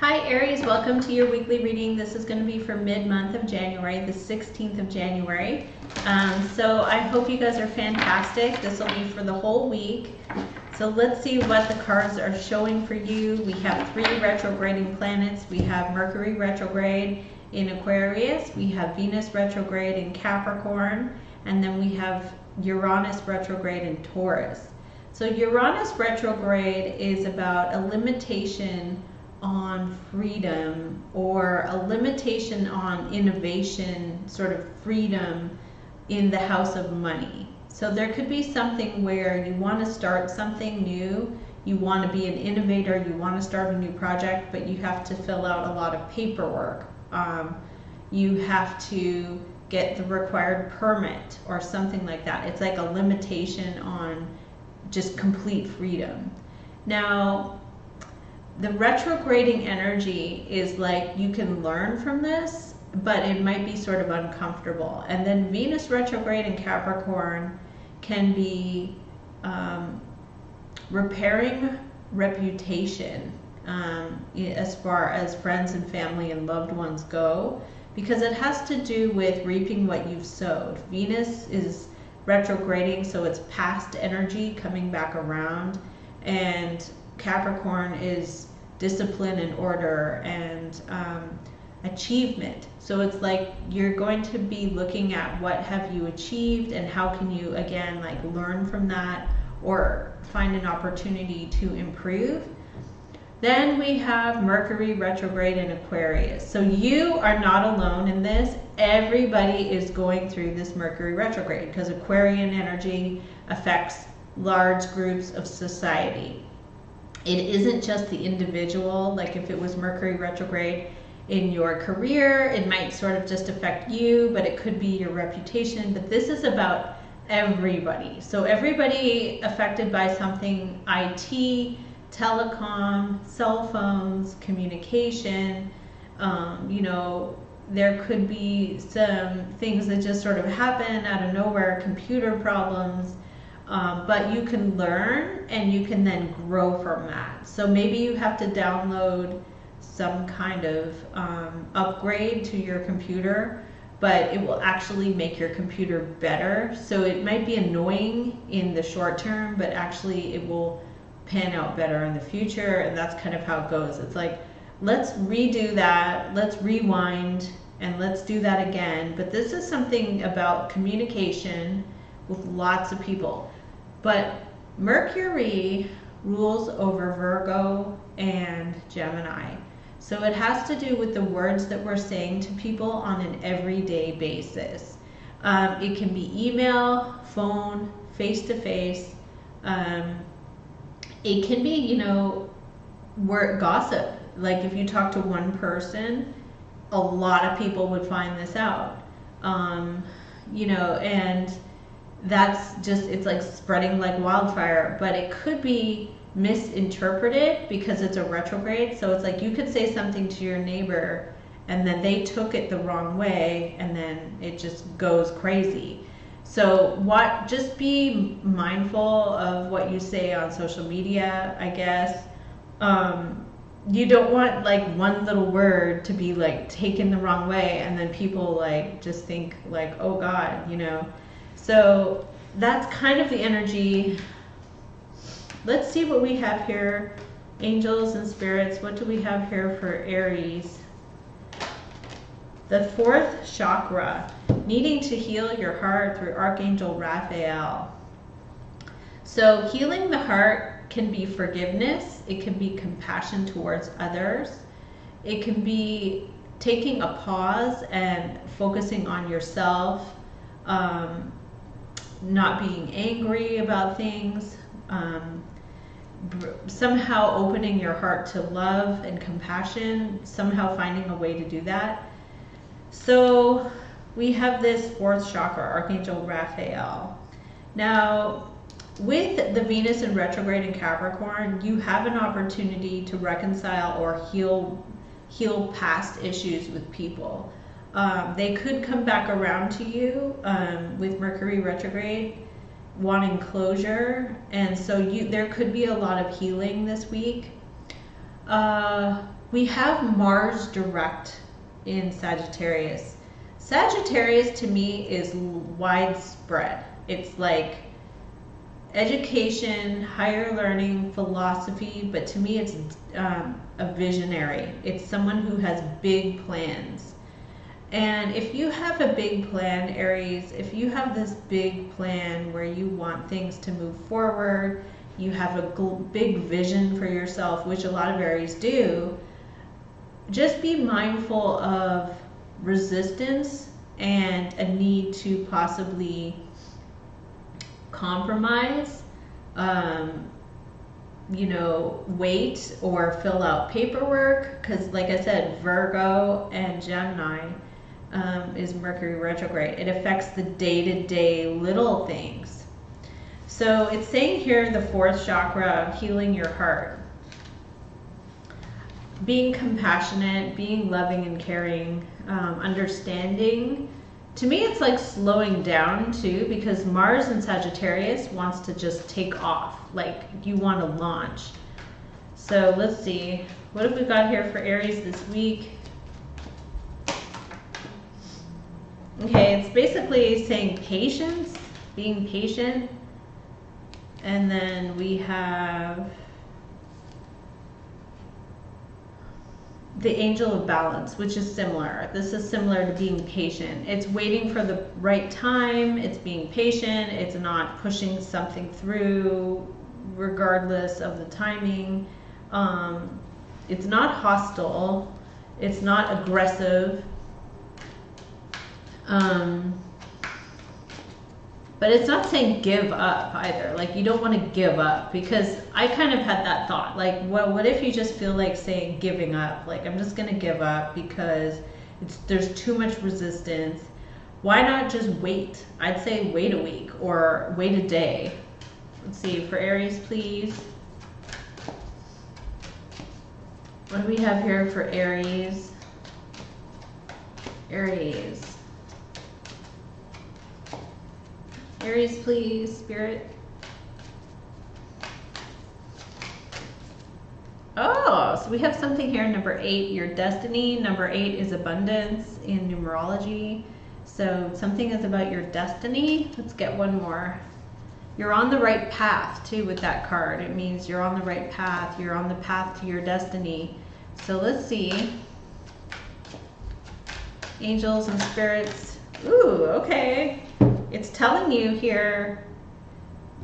Hi Aries, welcome to your weekly reading. This is going to be for mid-month of January, the 16th of January. So I hope you guys are fantastic. This will be for the whole week. So let's see what the cards are showing for you. We have 3 retrograding planets. We have Mercury retrograde in Aquarius. We have Venus retrograde in Capricorn. And then we have Uranus retrograde in Taurus. So Uranus retrograde is about a limitation on freedom, or a limitation on innovation, sort of freedom in the house of money. So there could be something where you want to start something new, you want to be an innovator, you want to start a new project, but you have to fill out a lot of paperwork. You have to get the required permit or something like that. It's like a limitation on just complete freedom. Now, the retrograding energy is like you can learn from this, but it might be sort of uncomfortable. And then Venus retrograde in Capricorn can be repairing reputation as far as friends and family and loved ones go, because it has to do with reaping what you've sowed. Venus is retrograding, so it's past energy coming back around, and Capricorn is discipline and order and achievement. So it's like you're going to be looking at what have you achieved and how can you again like learn from that or find an opportunity to improve. Then we have Mercury retrograde in Aquarius. So you are not alone in this. Everybody is going through this Mercury retrograde because Aquarian energy affects large groups of society. It isn't just the individual. Like if it was Mercury retrograde in your career, it might sort of just affect you, but it could be your reputation. But this is about everybody. So everybody affected by something: IT, telecom, cell phones, communication. There could be some things that just sort of happen out of nowhere, computer problems. But you can learn and you can then grow from that. So maybe you have to download some kind of upgrade to your computer, but it will actually make your computer better. So it might be annoying in the short term, but actually it will pan out better in the future. And that's kind of how it goes. It's like, let's redo that, let's rewind, and let's do that again. But this is something about communication with lots of people. But Mercury rules over Virgo and Gemini. So it has to do with the words that we're saying to people on an everyday basis. It can be email, phone, face-to-face. It can be, word gossip. Like if you talk to one person, a lot of people would find this out. And that's just, it's like spreading like wildfire, but it could be misinterpreted because it's a retrograde. So it's like you could say something to your neighbor and then they took it the wrong way and then it just goes crazy. So just be mindful of what you say on social media, I guess. You don't want like one little word to be like taken the wrong way and then people like just think like, oh God, So that's kind of the energy. Let's see what we have here. Angels and spirits, what do we have here for Aries? The 4th chakra, needing to heal your heart through Archangel Raphael. So healing the heart can be forgiveness. It can be compassion towards others. It can be taking a pause and focusing on yourself. Not being angry about things, somehow opening your heart to love and compassion, somehow finding a way to do that. So we have this 4th chakra, Archangel Raphael. Now, with the Venus in retrograde in Capricorn, you have an opportunity to reconcile or heal past issues with people. They could come back around to you with Mercury retrograde, wanting closure, and so there could be a lot of healing this week. We have Mars direct in Sagittarius. Sagittarius to me is widespread. It's like education, higher learning, philosophy, but to me it's a visionary. It's someone who has big plans. And if you have a big plan, Aries, if you have this big plan where you want things to move forward, you have a big vision for yourself, which a lot of Aries do, just be mindful of resistance and a need to possibly compromise, you know, wait or fill out paperwork, because like I said, Virgo and Gemini is Mercury retrograde. It affects the day-to-day little things. So it's saying here the fourth chakra, healing your heart. Being compassionate, being loving and caring, understanding. To me, it's like slowing down too, because Mars in Sagittarius wants to just take off, like you want to launch. So let's see, what have we got here for Aries this week? Okay, it's basically saying patience, being patient. And then we have the angel of balance, which is similar. This is similar to being patient. It's waiting for the right time. It's being patient. It's not pushing something through regardless of the timing. It's not hostile. It's not aggressive. But it's not saying give up either. Like, you don't want to give up, because I kind of had that thought. Like, well, what if you just feel like saying giving up? Like, I'm just going to give up because there's too much resistance. Why not just wait? I'd say wait a week or wait a day. Let's see, for Aries, please. What do we have here for Aries? Aries. Aries, please, Spirit. Oh, so we have something here, number 8, your destiny. Number 8 is abundance in numerology. So something is about your destiny. Let's get one more. You're on the right path too with that card. It means you're on the right path. You're on the path to your destiny. So let's see. Angels and spirits. Ooh, okay. It's telling you here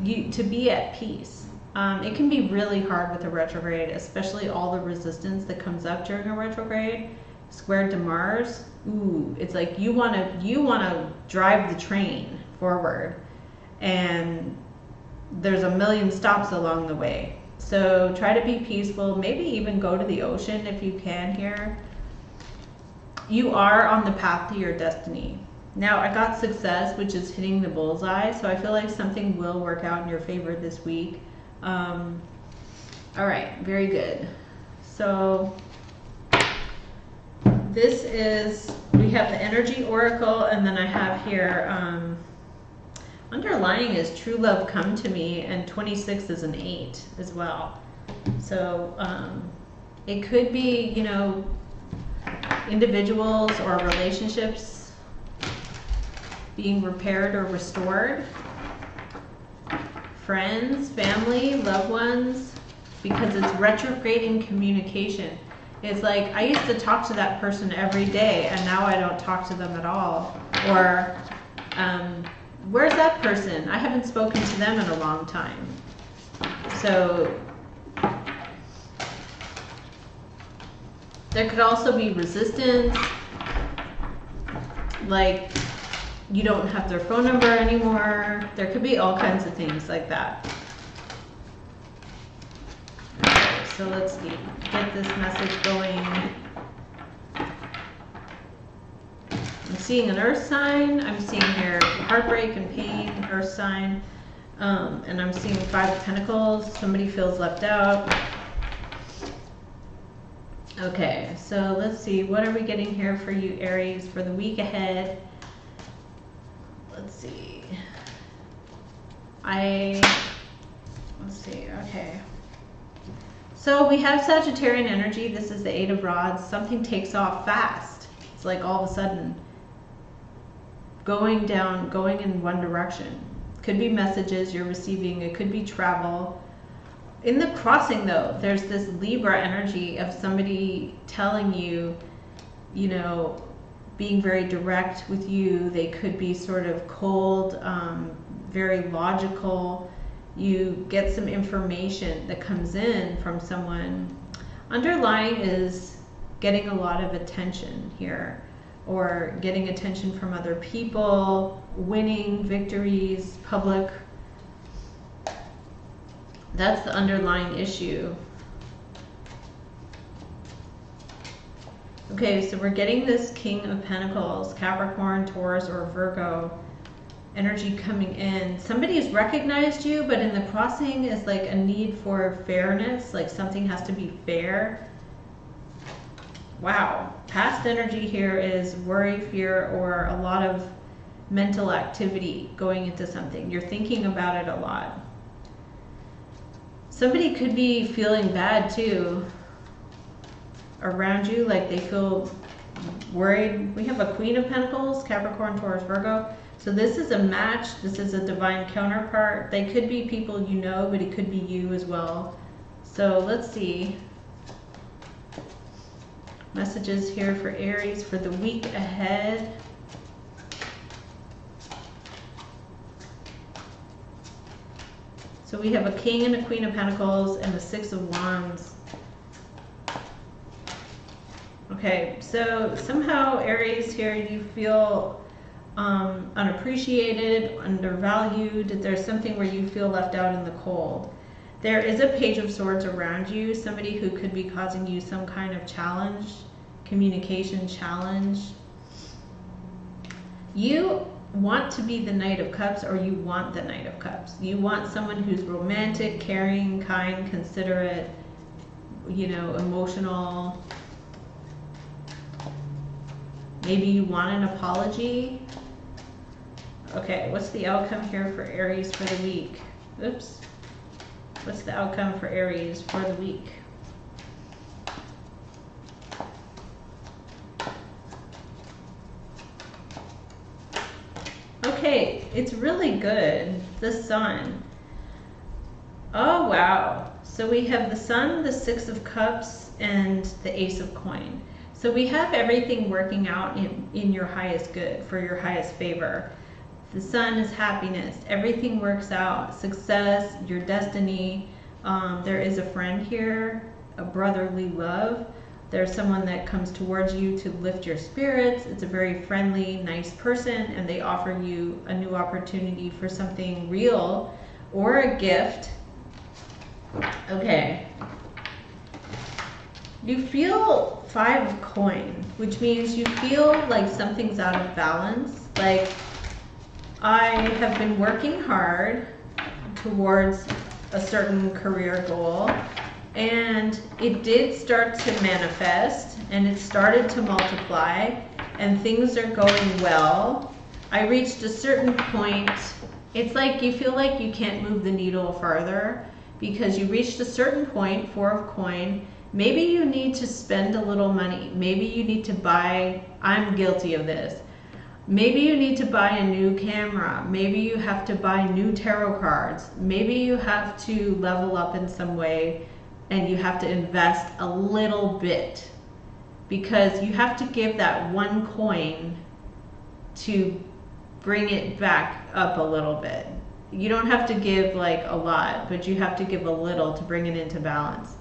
to be at peace. It can be really hard with a retrograde, especially all the resistance that comes up during a retrograde. Squared to Mars. Ooh, it's like you want to drive the train forward, and there's a million stops along the way. So try to be peaceful. Maybe even go to the ocean if you can here. You are on the path to your destiny. Now, I got success, which is hitting the bullseye, so I feel like something will work out in your favor this week. All right, very good. So this is, we have the energy oracle, and then I have here, underlying is true love come to me, and 26 is an 8 as well. So it could be, you know, individuals or relationships being repaired or restored, friends, family, loved ones, because it's retrograding communication. It's like, I used to talk to that person every day, and now I don't talk to them at all. Or, where's that person? I haven't spoken to them in a long time. So there could also be resistance, like you don't have their phone number anymore. There could be all kinds of things like that. Okay, so let's get this message going. I'm seeing an earth sign. I'm seeing here heartbreak and pain, earth sign. And I'm seeing 5 of Pentacles. Somebody feels left out. Okay, so let's see. What are we getting here for you, Aries, for the week ahead? Let's see. Let's see, okay. So So we have Sagittarian energy. This is the Eight of Rods. Something takes off fast. It's like all of a sudden going in one direction. Could be messages you're receiving. It could be travel. In the crossing though, there's this Libra energy of somebody telling you, you know, being very direct with you. They could be sort of cold, very logical. You get some information that comes in from someone. Underlying is getting a lot of attention here, or getting attention from other people, winning victories, public. That's the underlying issue. Okay, so we're getting this King of Pentacles, Capricorn, Taurus, or Virgo energy coming in. Somebody has recognized you, but in the crossing is like a need for fairness, like something has to be fair. Wow. Past energy here is worry, fear, or a lot of mental activity going into something. You're thinking about it a lot. Somebody could be feeling bad too around you, like they feel worried. We have a Queen of Pentacles, Capricorn, Taurus, Virgo. So this is a match. This is a divine counterpart. They could be people you know, but it could be you as well. So let's see. Messages here for Aries for the week ahead. So we have a King and a Queen of Pentacles and the Six of Wands. Okay, so somehow Aries here, you feel unappreciated, undervalued. There's something where you feel left out in the cold. There is a Page of Swords around you, somebody who could be causing you some kind of challenge, communication challenge. You want to be the Knight of Cups, or you want the Knight of Cups. You want someone who's romantic, caring, kind, considerate, you know, emotional. Maybe you want an apology. Okay, what's the outcome here for Aries for the week? Oops. What's the outcome for Aries for the week? Okay, it's really good. The Sun. Oh, wow. So we have the Sun, the Six of Cups, and the Ace of Coin. So we have everything working out in your highest good, for your highest favor. The Sun is happiness. Everything works out. Success, your destiny. There is a friend here, a brotherly love. There's someone that comes towards you to lift your spirits. It's a very friendly, nice person, and they offer you a new opportunity for something real or a gift. Okay. You feel Five of Coin, which means you feel like something's out of balance. Like, I have been working hard towards a certain career goal, and it did start to manifest, and it started to multiply, and things are going well. I reached a certain point. It's like you feel like you can't move the needle farther because you reached a certain point, Four of Coin. Maybe you need to spend a little money. Maybe you need to buy, I'm guilty of this. Maybe you need to buy a new camera. Maybe you have to buy new tarot cards. Maybe you have to level up in some way, and you have to invest a little bit, because you have to give that one coin to bring it back up a little bit. You don't have to give like a lot, but you have to give a little to bring it into balance.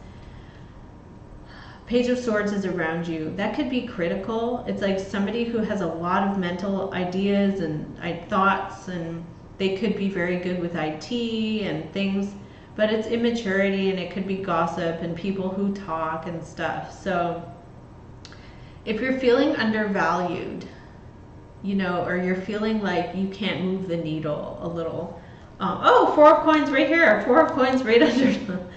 Page of Swords is around you. That could be critical. It's like somebody who has a lot of mental ideas and thoughts, and they could be very good with IT and things, but it's immaturity, and it could be gossip and people who talk and stuff. So if you're feeling undervalued, you know, or you're feeling like you can't move the needle a little. Oh, Four of Coins right here. Four of Coins right under.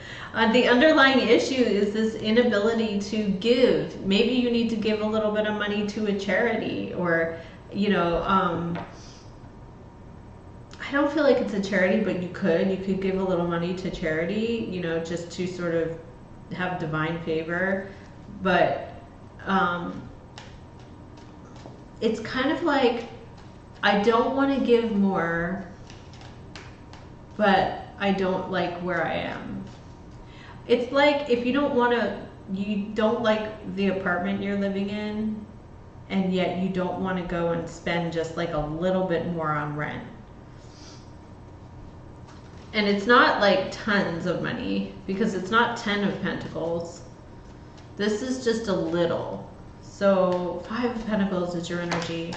The underlying issue is this inability to give. Maybe you need to give a little bit of money to a charity, or, you know, I don't feel like it's a charity, but you could give a little money to charity, you know, just to sort of have divine favor, but it's kind of like, I don't want to give more, but I don't like where I am. It's like if you don't like the apartment you're living in, and yet you don't want to go and spend just like a little bit more on rent. And it's not like tons of money, because it's not 10 of Pentacles. This is just a little. So 5 of Pentacles is your energy.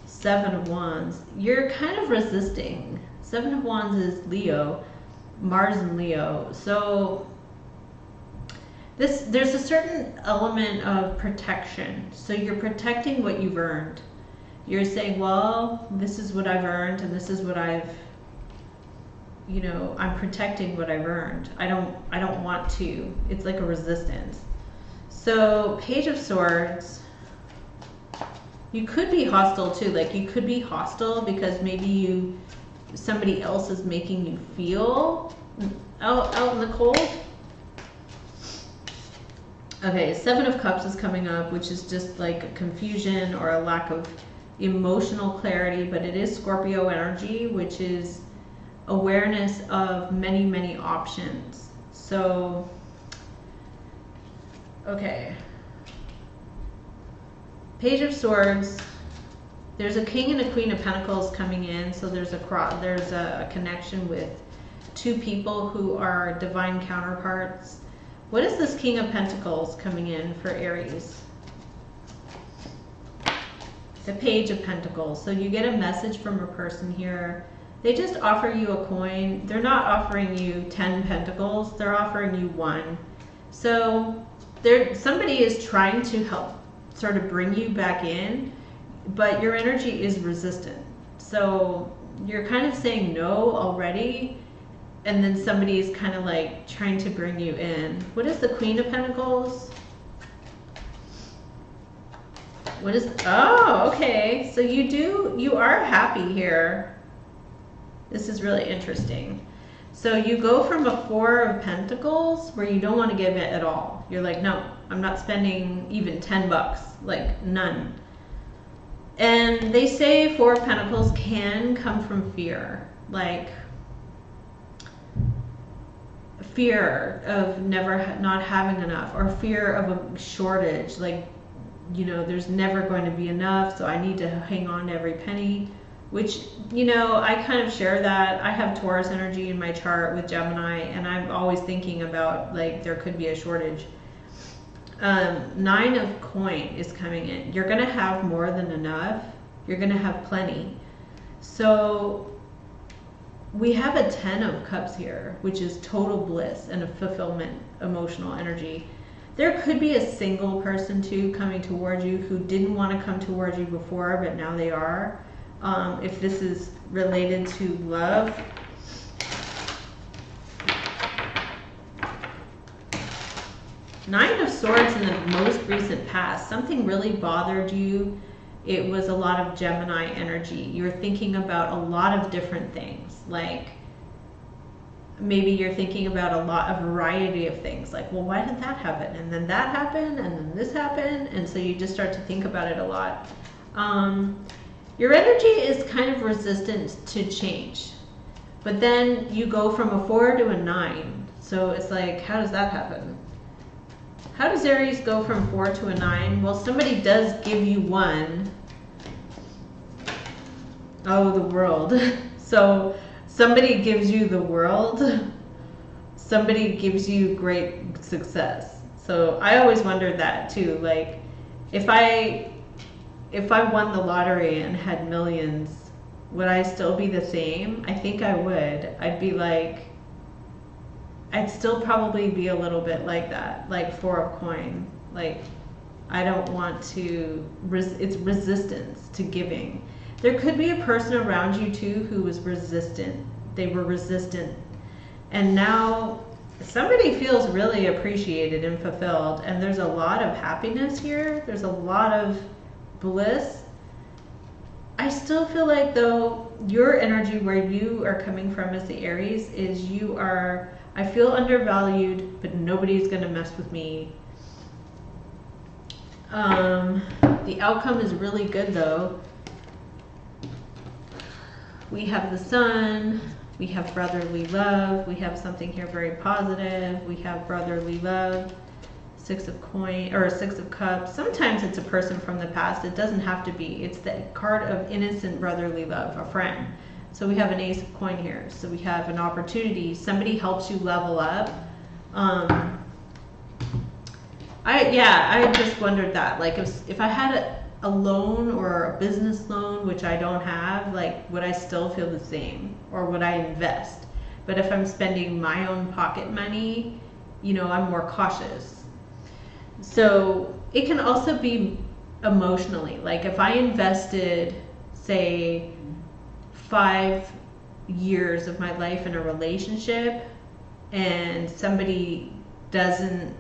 7 of Wands. You're kind of resisting. 7 of Wands is Leo. Mars and Leo. So there's a certain element of protection. So you're protecting what you've earned. You're saying, well, this is what I've earned, and this is what I've, you know, I'm protecting what I've earned. I don't want to. It's like a resistance. So Page of Swords, you could be hostile too. Like you could be hostile because maybe somebody else is making you feel out in the cold. Okay, 7 of Cups is coming up, which is just like a confusion or a lack of emotional clarity, but it is Scorpio energy, which is awareness of many, many options. So, okay. Page of Swords, there's a King and a Queen of Pentacles coming in, so there's a connection with 2 people who are divine counterparts. What is this King of Pentacles coming in for Aries? The Page of Pentacles. So you get a message from a person here. They just offer you a coin. They're not offering you 10 pentacles. They're offering you 1. So somebody is trying to help sort of bring you back in, but your energy is resistant. So you're kind of saying no already, and then somebody is kind of like trying to bring you in. What is the Queen of Pentacles? What is, oh, okay. So you are happy here. This is really interesting. So you go from a 4 of Pentacles where you don't want to give it at all. You're like, no, I'm not spending even 10 bucks, like none. And they say 4 of Pentacles can come from fear, like fear of not having enough, or fear of a shortage, like, you know, there's never going to be enough, so I need to hang on to every penny. Which, you know, I kind of share that. I have Taurus energy in my chart with Gemini, and I'm always thinking about, like, there could be a shortage. 9 of Coin is coming in. You're going to have more than enough. You're going to have plenty. So we have a 10 of Cups here, which is total bliss and a fulfillment, emotional energy. There could be a single person, too, coming towards you who didn't want to come towards you before, but now they are. If this is related to love. Nine of Swords in the most recent past. Something really bothered you. It was a lot of Gemini energy. You're thinking about a lot of different things. Like, maybe you're thinking about a variety of things. Like, well, why did that happen? And then that happened, and then this happened. And so you just start to think about it a lot. Your energy is kind of resistant to change, but then you go from a 4 to a 9. So it's like, how does that happen? How does Aries go from 4 to a 9? Well, somebody does give you 1. Oh, the World. So somebody gives you the World. Somebody gives you great success. So I always wondered that too. Like, if I won the lottery and had millions, would I still be the same? I think I would. I'd be like, I'd still probably be a little bit like that, like 4 of Coin. Like, I don't want to, it's resistance to giving. There could be a person around you too who was resistant. They were resistant. And now somebody feels really appreciated and fulfilled. And there's a lot of happiness here. There's a lot of bliss. I still feel like, though, your energy, where you are coming from as the Aries, is I feel undervalued, but nobody's gonna mess with me. The outcome is really good though. We have the Sun, we have brotherly love, we have something here very positive, we have brotherly love, Six of Cups. Sometimes it's a person from the past. It doesn't have to be. It's the card of innocent brotherly love, a friend. So we have an Ace of Coin here. So we have an opportunity. Somebody helps you level up. I just wondered that, like if I had a loan or a business loan, which I don't have, like would I still feel the same, or would I invest? But if I'm spending my own pocket money, you know, I'm more cautious. So it can also be emotionally, like if I invested, say, 5 years of my life in a relationship and somebody doesn't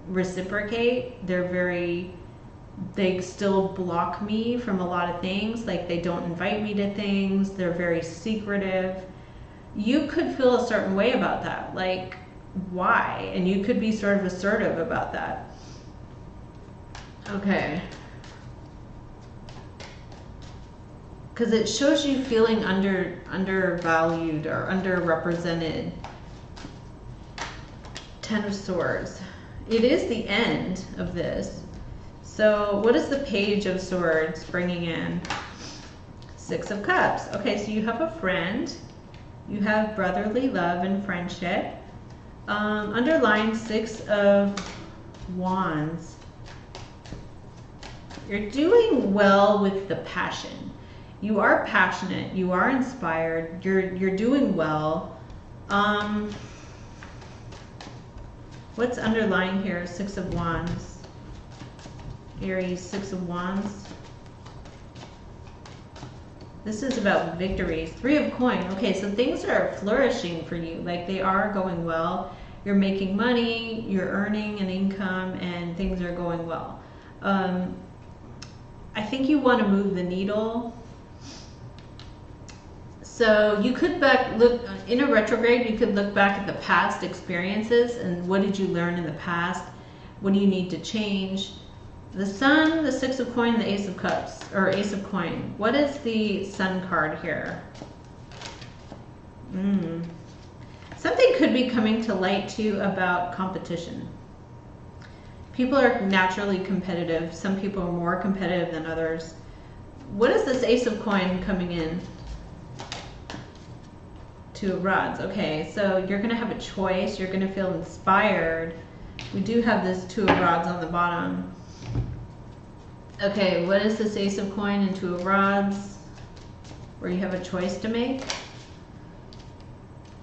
reciprocate, they still block me from a lot of things, like they don't invite me to things, they're very secretive. You could feel a certain way about that, like why? And you could be sort of assertive about that. Okay. Because it shows you feeling undervalued or underrepresented. Ten of Swords. It is the end of this. So what is the Page of Swords bringing in? Six of Cups. Okay, so you have a friend. You have brotherly love and friendship. Underline Six of Wands. You're doing well with the passion. You are passionate. You are inspired. You're doing well. What's underlying here? Six of Wands. Aries, Six of Wands. This is about victories. Three of Coin. Okay, so things are flourishing for you. Like they are going well. You're making money, you're earning an income, and things are going well. I think you want to move the needle. So you could look in a retrograde, you could look back at the past experiences and what did you learn in the past? What do you need to change? The Sun, the Six of Coin, the Ace of Cups, or Ace of Coin. What is the Sun card here? Something could be coming to light too about competition. People are naturally competitive. Some people are more competitive than others. What is this Ace of Coin coming in? Two of Rods. Okay, so you're going to have a choice. You're going to feel inspired. We do have this Two of Rods on the bottom. Okay, what is this Ace of Coin and Two of Rods? Where you have a choice to make.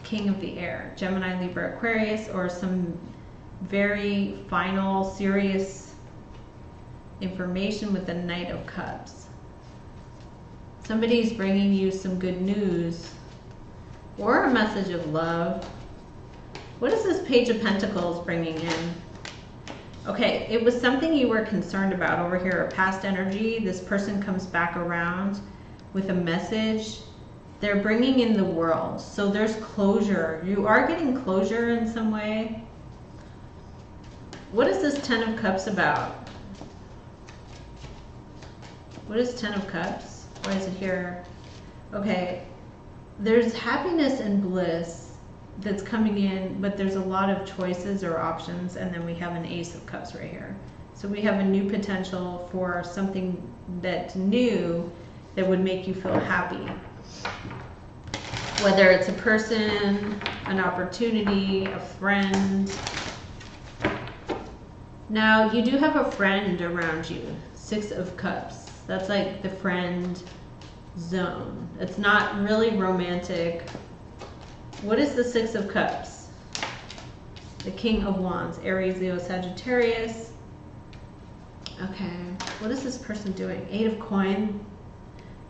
King of the Air. Gemini, Libra, Aquarius, or some very final, serious information with the Knight of Cups. Somebody's bringing you some good news or a message of love. What is this Page of Pentacles bringing in? Okay, it was something you were concerned about over here, a past energy. This person comes back around with a message. They're bringing in the world. So there's closure. You are getting closure in some way. What is this Ten of Cups about? What is Ten of Cups? Why is it here? Okay, there's happiness and bliss that's coming in, but there's a lot of choices or options, and then we have an Ace of Cups right here. So we have a new potential for something that's new that would make you feel happy. Whether it's a person, an opportunity, a friend. Now, you do have a friend around you. Six of Cups. That's like the friend zone. It's not really romantic. What is the Six of Cups? The King of Wands. Aries, Leo, Sagittarius. Okay. What is this person doing? Eight of Coin.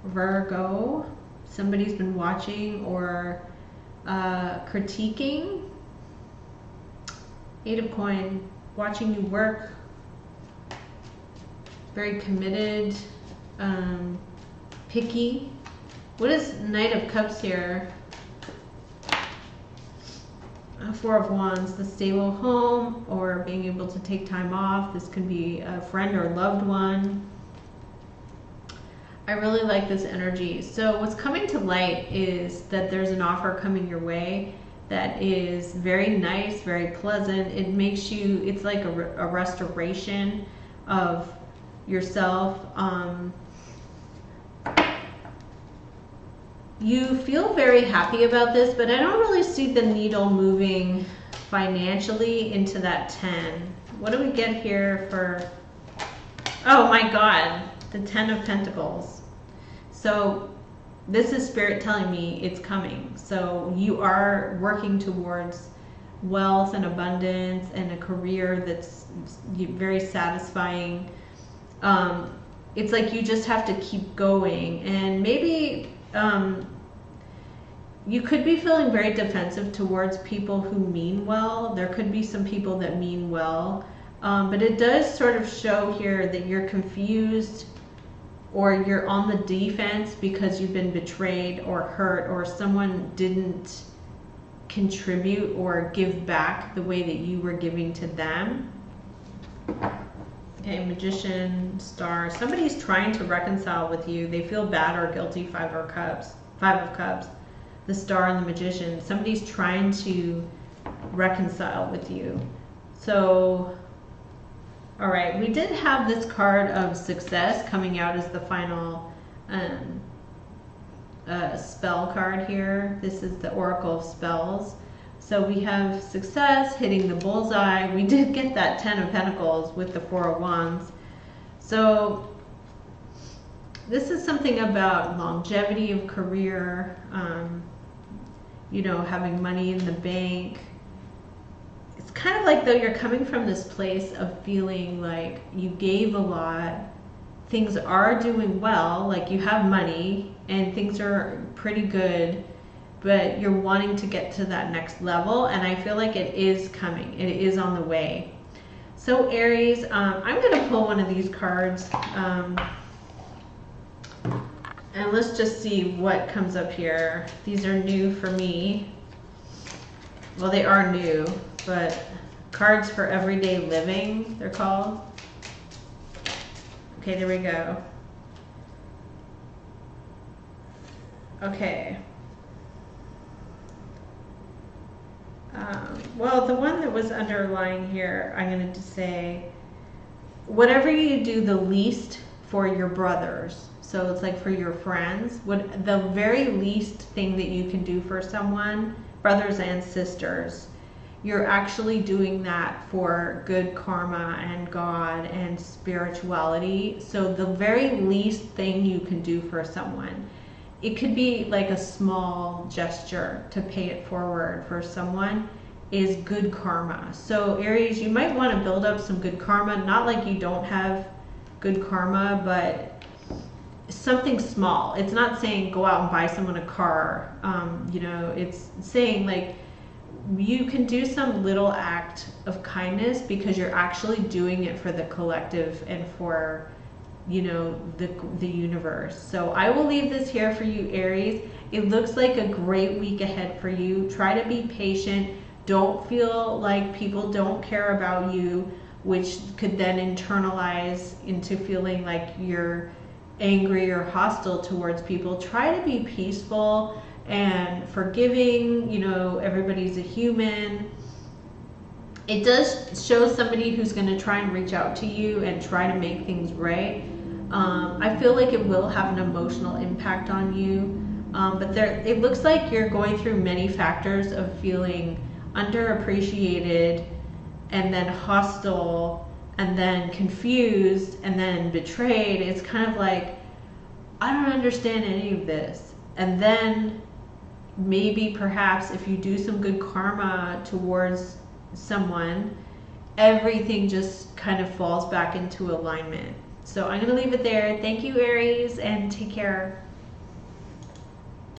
Virgo. Somebody's been watching or critiquing. Eight of Coin. Watching you work. Very committed. Picky. What is Knight of Cups here? Four of Wands, the stable home or being able to take time off. This could be a friend or loved one. I really like this energy. So what's coming to light is that there's an offer coming your way that is very nice, very pleasant. It makes you, it's like a restoration of yourself. You feel very happy about this, but I don't really see the needle moving financially into that 10. What do we get here for, oh my God, the 10 of Pentacles. So this is Spirit telling me it's coming. So you are working towards wealth and abundance and a career that's very satisfying. It's like you just have to keep going, and maybe you could be feeling very defensive towards people who mean well. There could be some people that mean well, but it does sort of show here that you're confused or you're on the defense because you've been betrayed or hurt, or someone didn't contribute or give back the way that you were giving to them. Okay, Magician, Star. Somebody's trying to reconcile with you. They feel bad or guilty. Five of Cups. The Star and the Magician. Somebody's trying to reconcile with you. So, all right, we did have this card of Success coming out as the final spell card here. This is the Oracle of Spells. So we have Success hitting the bullseye. We did get that 10 of Pentacles with the Four of Wands. So this is something about longevity of career, you know, having money in the bank. It's kind of like though you're coming from this place of feeling like you gave a lot, things are doing well, like you have money and things are pretty good, but you're wanting to get to that next level, and I feel like it is coming. It is on the way. So Aries, I'm going to pull one of these cards, and let's just see what comes up here. These are new for me. Well, they are new, but cards for everyday living, they're called. Okay, there we go. Okay. Well, the one that was underlying here, I'm going to say, whatever you do the least for your brothers, so it's like for your friends, the very least thing that you can do for someone, brothers and sisters, you're actually doing that for good karma and God and spirituality. So the very least thing you can do for someone, it could be like a small gesture to pay it forward for someone, is good karma. So Aries, you might want to build up some good karma, not like you don't have good karma, but something small. It's not saying go out and buy someone a car. You know, it's saying like you can do some little act of kindness because you're actually doing it for the collective and for, you know, the universe. So I will leave this here for you, Aries. It looks like a great week ahead for you. Try to be patient. Don't feel like people don't care about you, which could then internalize into feeling like you're angry or hostile towards people. Try to be peaceful and forgiving. You know, everybody's a human. It does show somebody who's going to try and reach out to you and try to make things right. I feel like it will have an emotional impact on you, but it looks like you're going through many factors of feeling underappreciated and then hostile and then confused and then betrayed. It's kind of like, I don't understand any of this. And then maybe perhaps if you do some good karma towards someone, everything just kind of falls back into alignment. So I'm going to leave it there. Thank you, Aries, and take care.